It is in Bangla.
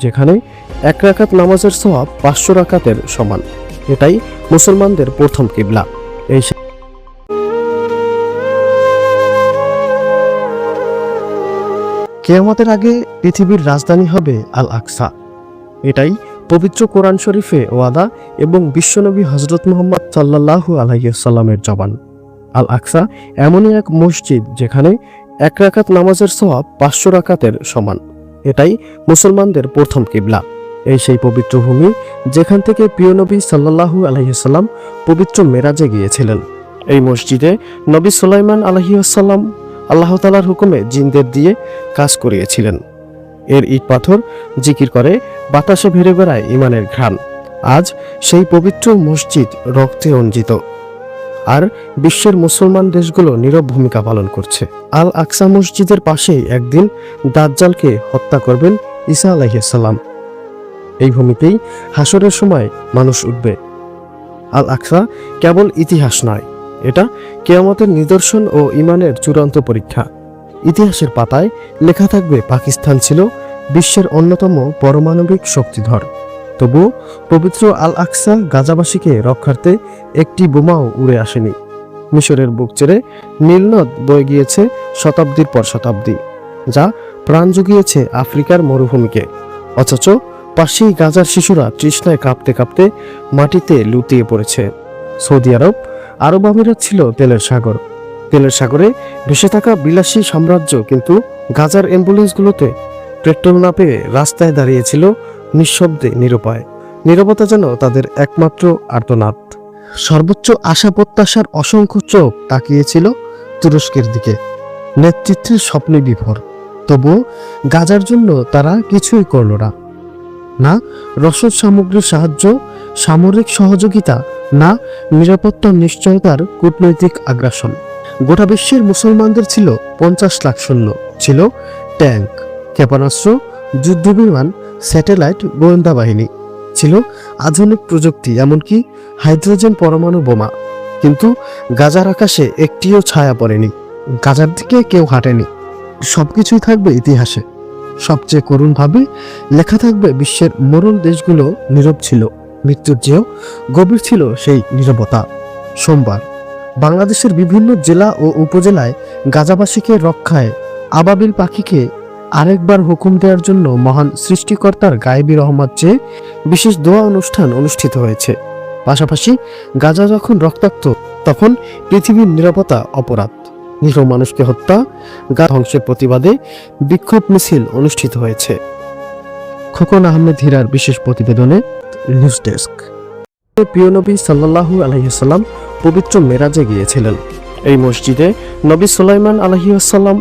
যেখানে এক রাকাত নামাজের সওয়াব 500 রাকাতের সমান। এটাই মুসলমানদের প্রথম কিবলা। এই কিয়ামতের আগে পৃথিবীর রাজধানী হবে আল আকসা। এটাই পবিত্র কোরআন শরীফে ওয়াদা এবং বিশ্বনবী হযরত মুহাম্মদ সাল্লাল্লাহু আলাইহি ওয়াসাল্লামের জবান। আল আকসা এমনই এক মসজিদ যেখানে এক রাকাত নামাজের সওয়াব 500 রাকাতের সমান। এটাই মুসলমানদের প্রথম কিবলা। এই সেই পবিত্র ভূমি যেখান থেকে প্রিয় নবী সাল্লাল্লাহু আলাইহি ওয়াসাল্লাম পবিত্র মেরাজে গিয়েছিলেন। এই মসজিদে নবী সুলাইমান আলাইহিস সালাম আল্লাহ তাআলার হুকুমে জিনদের দিয়ে কাজ করিয়েছিলেন। এর ইট পাথর জিকির করে, বাতাসে ভেসে বেড়ায় ঈমানের ঘ্রাণ। আজ সেই পবিত্র মসজিদ রক্তে রঞ্জিত, আর বিশ্বের মুসলমান দেশগুলো নীরব ভূমিকা পালন করছে। আল আকসা মসজিদের পাশেই একদিন দাজ্জালকে হত্যা করবেন ঈসা আলাইহিস সালাম। এই ভূমিতেই হাসরের সময় মানুষ উঠবে। আল আকসা কেবল ইতিহাস নয়, এটা কিয়ামতের নিদর্শন ও ঈমানের চূড়ান্ত পরীক্ষা। ইতিহাসের পাতায় লেখা থাকবে পাকিস্তান ছিল বিশ্বের অন্যতম পারমাণবিক শক্তিধর, তবুও পবিত্র আল আকসা গাজাবাসীকে রক্ষার্থে একটি বোমাও উড়ে আসেনি। মিশরের বুক চেড়ে নীলনদ বয়ে গিয়েছে শতাব্দীর পর শতাব্দী, যা প্রাণ জুগিয়েছে আফ্রিকার মরুভূমিকে। অথচ পাশেই গাজার শিশুরা তৃষ্ণায় কাঁপতে কাঁপতে মাটিতে লুটিয়ে পড়েছে। সৌদি আরব আমিরাত ছিল তেলের সাগর। তেলের সাগরে ভেসে থাকা বিলাসী সাম্রাজ্য কিন্তু গাজার অ্যাম্বুলেন্সগুলোতে পেট্রোল না পেয়ে রাস্তায় দাঁড়িয়েছিল নিঃশব্দে, নিরুপায়। নীরবতা যেন তাদের একমাত্র আর্তনাদ। সর্বোচ্চ আশা প্রত্যাশার অসংখ্য চোখ তাকিয়েছিল তুরস্কের দিকে, নেতৃত্বের স্বপ্নে বিভোর। তবুও গাজার জন্য তারা কিছুই করল না। না রসদ সামগ্রীর সাহায্য, সামরিক সহযোগিতা, না নিরাপত্তা নিশ্চয়তার কূটনৈতিক আগ্রাসন। গোটা বিশ্বের মুসলমানদের ছিল 50 লাখ সৈন্য, ছিল ট্যাঙ্ক, ক্ষেপণাস্ত্র, যুদ্ধবিমান, স্যাটেলাইট, গোয়েন্দা বাহিনী, ছিল আধুনিক প্রযুক্তি, এমনকি হাইড্রোজেন পরমাণু বোমা। কিন্তু গাজার আকাশে একটিও ছায়া পড়েনি, গাজার দিকে কেউ হাঁটেনি। সবকিছুই থাকবে ইতিহাসে। সবচেয়ে করুণভাবে লেখা থাকবে বিশ্বের মরল দেশগুলো নীরব ছিল, মৃত্যুর চেয়েও গভীর ছিল সেই নীরবতা। সোমবার বাংলাদেশের বিভিন্ন জেলা ও উপজেলায় গাজাবাসীকে রক্ষায় আবাবিল পাখিকে আরেকবার হুকুম দেওয়ার জন্য মহান সৃষ্টিকর্তার গায়েবী রহমত চেয়ে বিশেষ দোয়া অনুষ্ঠান অনুষ্ঠিত হয়েছে। পাশাপাশি গাজা যখন রক্তাক্ত, তখন পৃথিবীর নিরাপত্তা অপরাধ। নিরীহ মানুষকে হত্যা, ধ্বংসের প্রতিবাদে বিক্ষোভ মিছিল অনুষ্ঠিত হয়েছে। খোকন আহমেদ হীরার বিশেষ প্রতিবেদনে নিউজ ডেস্ক। প্রিয় নবী সাল্লাল্লাহু আলাইহি ওয়াসাল্লাম পবিত্র মেরাজে গিয়েছিলেন। এই মসজিদে নবী সুলাইমান আলাইহিস সালাম